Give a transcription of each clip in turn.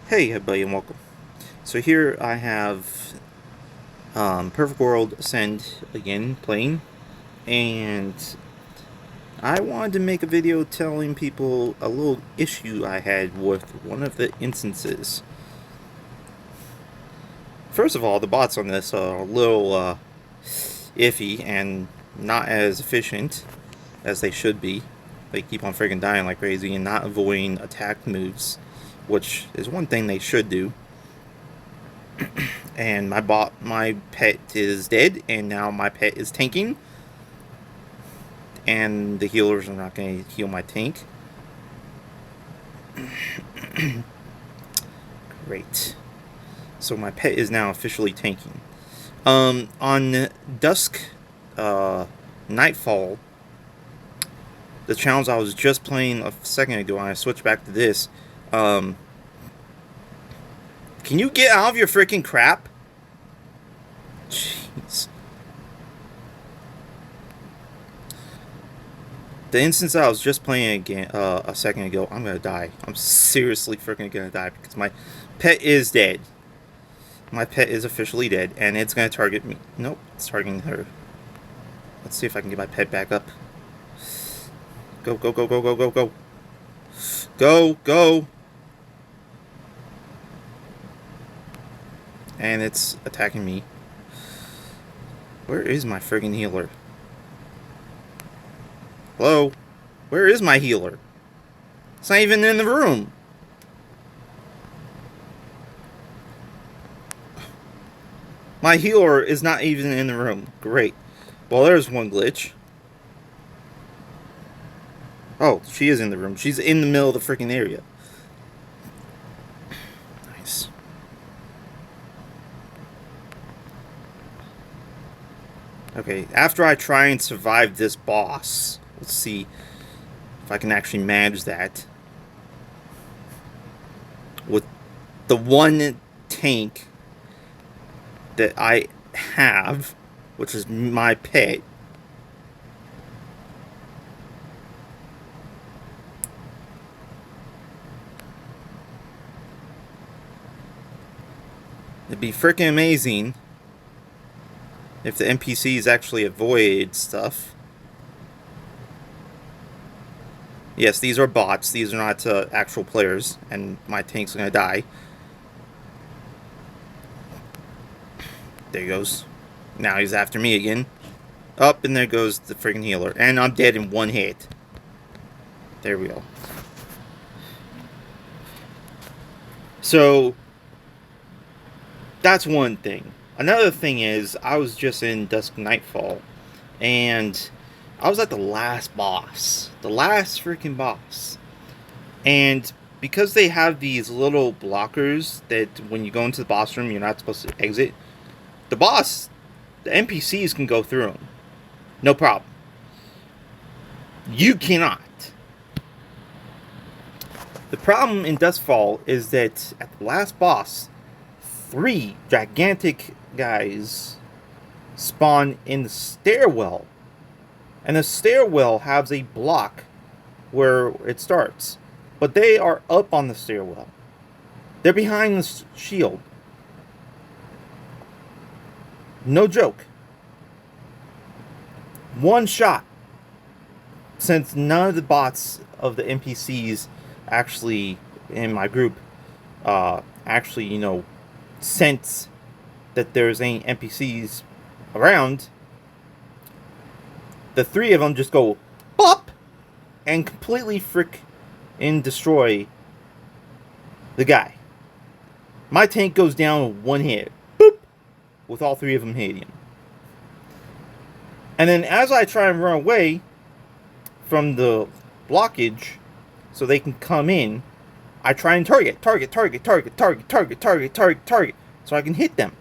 Hey everybody and welcome. So here I have Perfect World Ascend again playing, and I wanted to make a video telling people a little issue I had with one of the instances. First of all, the bots on this are a little iffy and not as efficient as they should be. They keep on freaking dying like crazy and not avoiding attack moves, which is one thing they should do. And my pet is dead, and now my pet is tanking, and the healers are not going to heal my tank. Great. So my pet is now officially tanking. On Dusk Nightfall, the challenge I was just playing a second ago, and I switched back to this. Can you get out of your freaking crap? Jeez. The instance I was just playing again a second ago, I'm gonna die. I'm seriously freaking gonna die because my pet is dead. My pet is officially dead, and it's gonna target me. Nope, it's targeting her. Let's see if I can get my pet back up. Go, go, go, go, go, go, go. Go, go. And it's attacking me. Where is my friggin' healer? Hello? Where is my healer? It's not even in the room. My healer is not even in the room. Great. Well, there's one glitch. Oh, she is in the room. She's in the middle of the freaking area. Nice. Okay, after I try and survive this boss, let's see if I can actually manage that with the one tank that I have, which is my pet. It'd be freaking amazing if the NPCs actually avoid stuff. Yes, these are bots. These are not actual players, and my tank's gonna die. There he goes. Now he's after me again. Up, and there goes the freaking healer. And I'm dead in one hit. There we go. So, that's one thing. Another thing is, I was just in Dusk Nightfall, and I was at the last boss. The last freaking boss. And because they have these little blockers that when you go into the boss room, you're not supposed to exit, the NPCs can go through them. No problem. You cannot. The problem in Duskfall is that at the last boss, 3 gigantic guys spawn in the stairwell. And the stairwell has a block where it starts. But they are up on the stairwell. They're behind the shield. No joke. One shot. Since none of the bots of the NPCs actually in my group actually, sense that there's any NPCs around, the 3 of them just go bop and completely and destroy the guy. My tank goes down with one hit, boop, with all 3 of them hitting him. And then as I try and run away from the blockage so they can come in, I try and target, so I can hit them.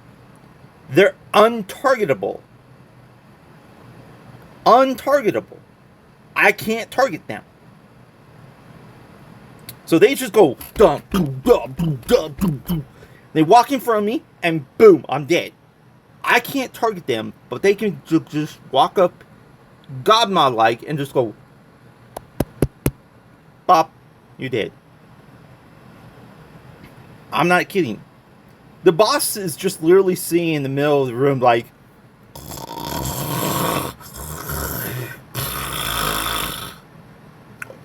They're untargetable. Untargetable. I can't target them. So they just go, dum, boom, dum, boom, dum, boom, boom. They walk in front of me, and boom, I'm dead. I can't target them, but they can just walk up, godmod-like, and just go, bop, you're dead. I'm not kidding. The boss is just literally sitting in the middle of the room, like,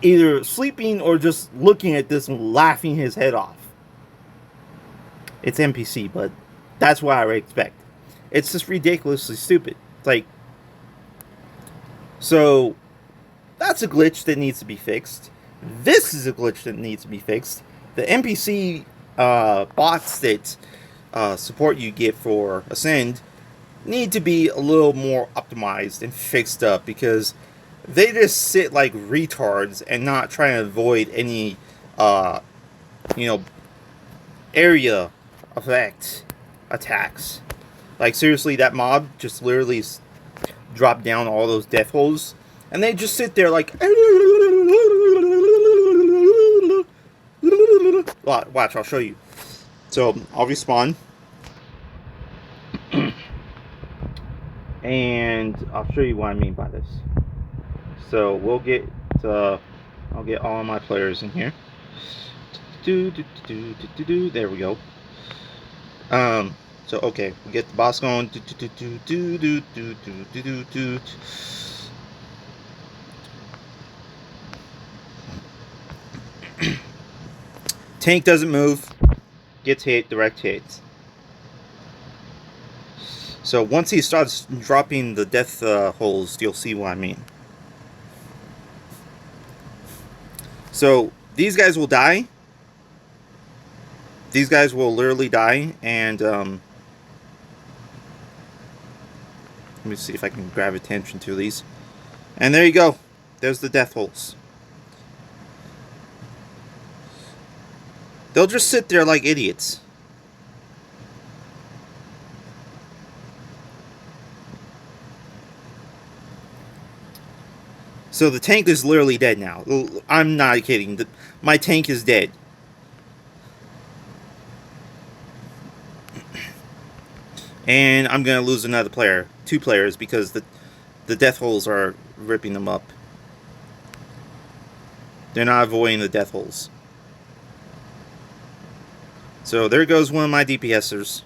either sleeping or just looking at this and laughing his head off. It's NPC, but that's what I would expect. It's just ridiculously stupid. Like, so that's a glitch that needs to be fixed. This is a glitch that needs to be fixed. The NPC bots that support you get for Ascend need to be a little more optimized and fixed up, because they just sit like retards and not try to avoid any area effect attacks. Like, seriously, that mob just literally dropped down all those death holes, and they just sit there like, watch, I'll show you. So I'll respawn and I'll show you what I mean by this. So we'll get I'll get all of my players in here. There we go. So okay, we get the boss going. Tank doesn't move, gets hit, direct hits. So once he starts dropping the death holes, you'll see what I mean. So these guys will die. These guys will literally die, and let me see if I can grab attention to these. And there you go. There's the death holes. They'll just sit there like idiots. So the tank is literally dead now. I'm not kidding. My tank is dead. And I'm going to lose another player. 2 players, because the death holes are ripping them up. They're not avoiding the death holes. So there goes one of my DPSers.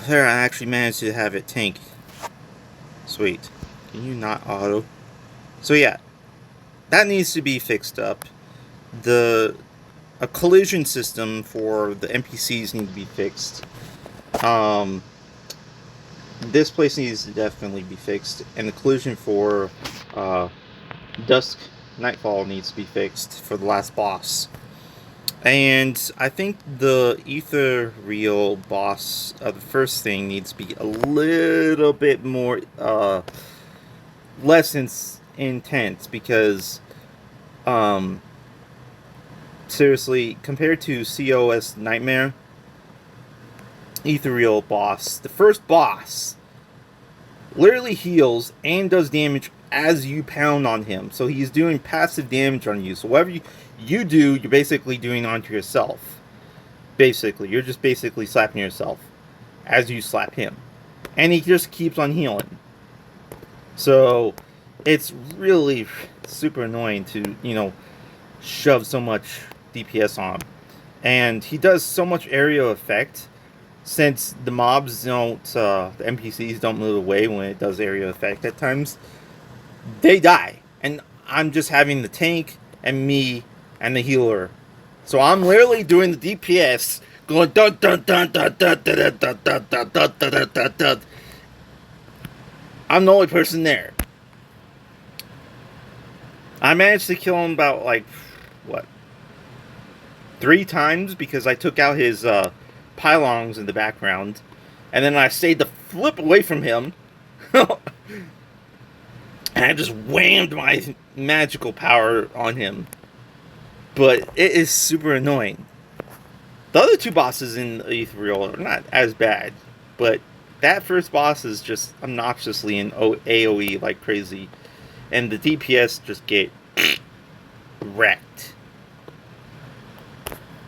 There, I actually managed to have it tank. Sweet. Can you not auto? So yeah, that needs to be fixed up. A collision system for the NPCs need to be fixed. This place needs to definitely be fixed, and the collision for Dusk Nightfall needs to be fixed for the last boss. And I think the ethereal boss of the first thing needs to be a little bit more less intense, because seriously, compared to COS Nightmare, ethereal boss, the first boss literally heals and does damage as you pound on him. So he's doing passive damage on you. So whatever you do, you're basically doing onto yourself. Basically, you're just basically slapping yourself as you slap him. And he just keeps on healing. So it's really super annoying to, shove so much DPS on him. And he does so much area effect, since the mobs don't, the NPCs don't move away when it does area effect at times. They die, and I'm just having the tank and me and the healer. So I'm literally doing the DPS, going dun dun dun dun dun dun dun dun dun dun dun dun dun. I'm the only person there. I managed to kill him about 3 times, because I took out his pylons in the background, and then I stayed the flip away from him. And I just whammed my magical power on him. But it is super annoying. The other two bosses in Ethereal are not as bad, but that first boss is just obnoxiously in AOE like crazy, and the DPS just get wrecked.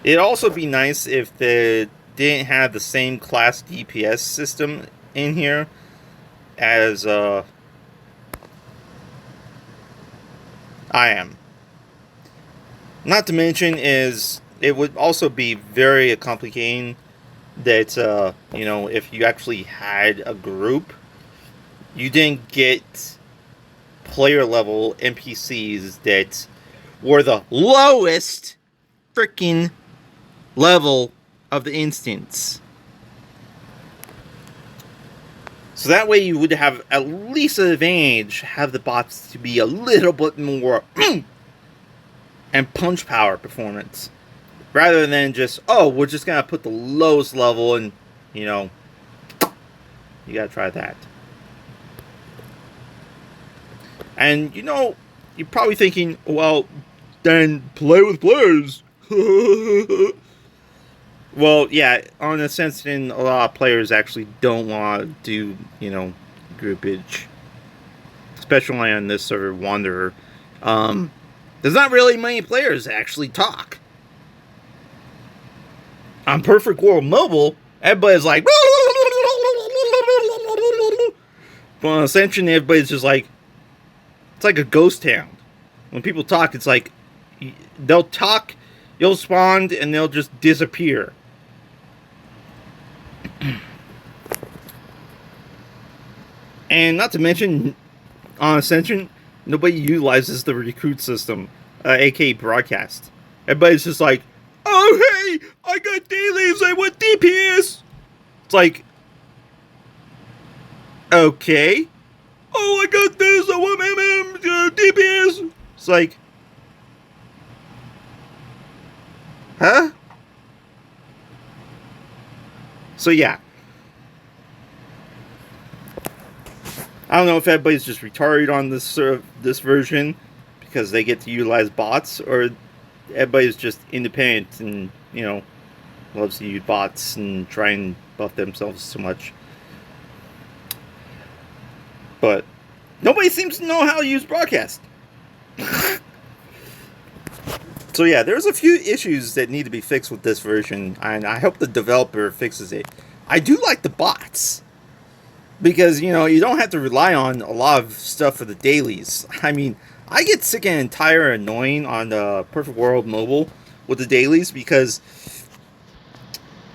It'd also be nice if they didn't have the same class DPS system in here as I am. Not to mention is it would also be very complicating that you know, if you actually had a group, you didn't get player level NPCs that were the lowest freaking level of the instance. So that way you would have at least an advantage, have the bots to be a little bit more and punch power performance. Rather than just, oh, we're just going to put the lowest level and, you know, you got to try that. And, you know, you're probably thinking, well, then play with players. Well, yeah, on a sense, in a lot of players actually don't want to do, you know, groupage. Especially on this server, Wanderer. There's not really many players that actually talk. On Perfect World Mobile, everybody's like... But on Ascension, everybody's just like... It's like a ghost town. When people talk, it's like... They'll talk, you'll spawn, and they'll just disappear. And not to mention, on Ascension, nobody utilizes the recruit system, aka broadcast. Everybody's just like, oh hey, I got dailies, I want DPS. It's like, okay. Oh, I got this, I want DPS. It's like, huh? So yeah. I don't know if everybody's just retarded on this version because they get to utilize bots, or everybody's just independent and, you know, loves to use bots and try and buff themselves so much. But nobody seems to know how to use broadcast. So yeah, there's a few issues that need to be fixed with this version, and I hope the developer fixes it. I do like the bots. Because, you know, you don't have to rely on a lot of stuff for the dailies. I mean, I get sick and tired and annoying on the Perfect World Mobile with the dailies, because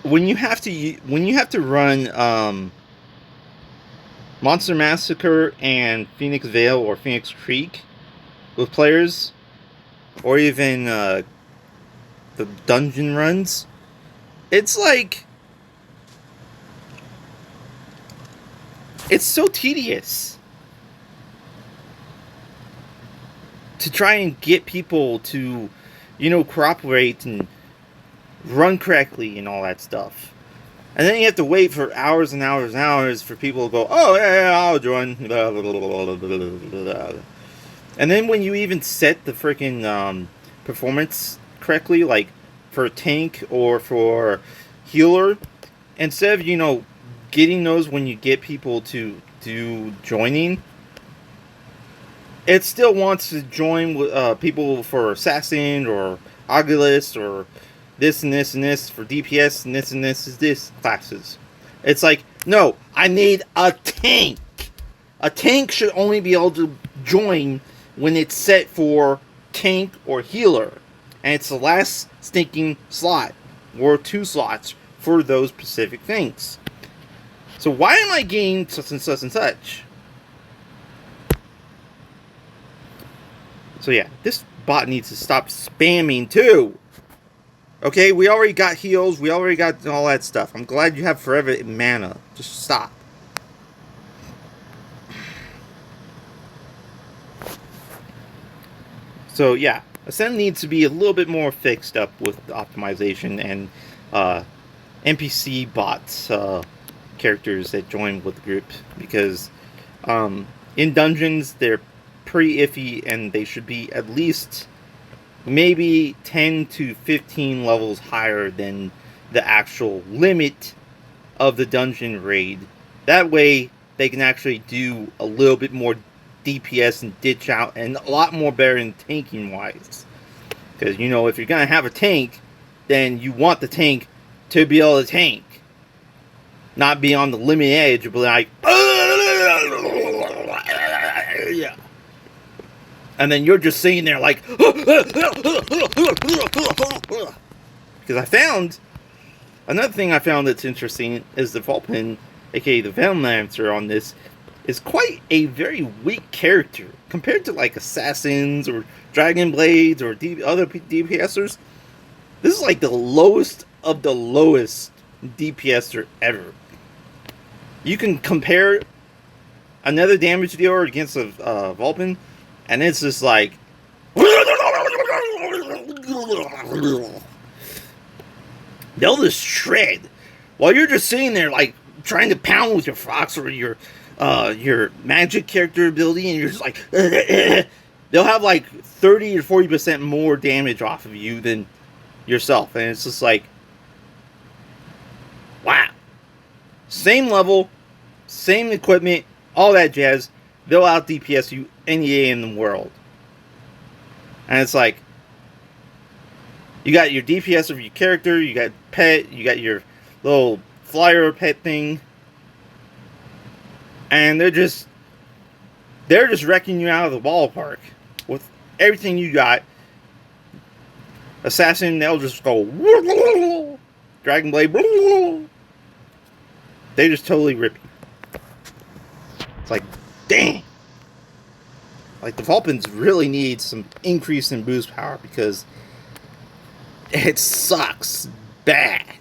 when you have to run Monster Manasscer and Phoenix Vale or Phoenix Creek with players, or even the dungeon runs, it's like, it's so tedious to try and get people to, you know, cooperate and run correctly and all that stuff. And then you have to wait for hours and hours and hours for people to go, oh, yeah, I'll join. And then when you even set the freaking performance correctly, like for tank or for healer, instead of, you know, getting those when you get people to do joining, it still wants to join with people for assassin or Augulist or this and this and this for DPS and this is this classes. It's like, no, I need a tank. A tank should only be able to join when it's set for tank or healer, and it's the last stinking slot or 2 slots for those specific things. So why am I getting such and such and such? So yeah, this bot needs to stop spamming too. Okay, we already got heals, we already got all that stuff. I'm glad you have forever mana. Just stop. So yeah, Ascend needs to be a little bit more fixed up with optimization and NPC bots. Characters that join with the group, because in dungeons they're pretty iffy, and they should be at least maybe 10 to 15 levels higher than the actual limit of the dungeon raid. That way, they can actually do a little bit more DPS and ditch out, and a lot more better in tanking wise. Because, you know, if you're going to have a tank, then you want the tank to be able to tank. Not be on the limit edge, but like, yeah. And then you're just sitting there like, because I found, another thing I found that's interesting is the Vulpin, aka the Venom Lancer on this, is quite a very weak character compared to like Assassins or Dragon Blades or other DPSers. This is like the lowest of the lowest DPSer ever. You can compare another damage dealer against a Vulpin, and it's just like they'll just shred while you're just sitting there like trying to pound with your fox or your magic character ability, and you're just like they'll have like 30 or 40% more damage off of you than yourself, and it's just like, wow. Same level, same equipment, all that jazz, they'll out DPS you any day in the world. And it's like, you got your DPS of your character, you got pet, you got your little flyer pet thing, and they're just wrecking you out of the ballpark with everything you got. Assassin, they'll just go Dragon Blade, they just totally rip you. It's like, dang. Like, the Vulpins really need some increase in boost power because it sucks bad.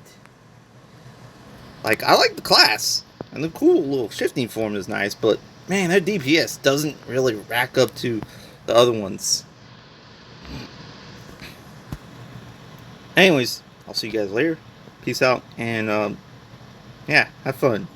Like, I like the class, and the cool little shifting form is nice, but man, their DPS doesn't really rack up to the other ones. Anyways, I'll see you guys later. Peace out, and yeah, have fun.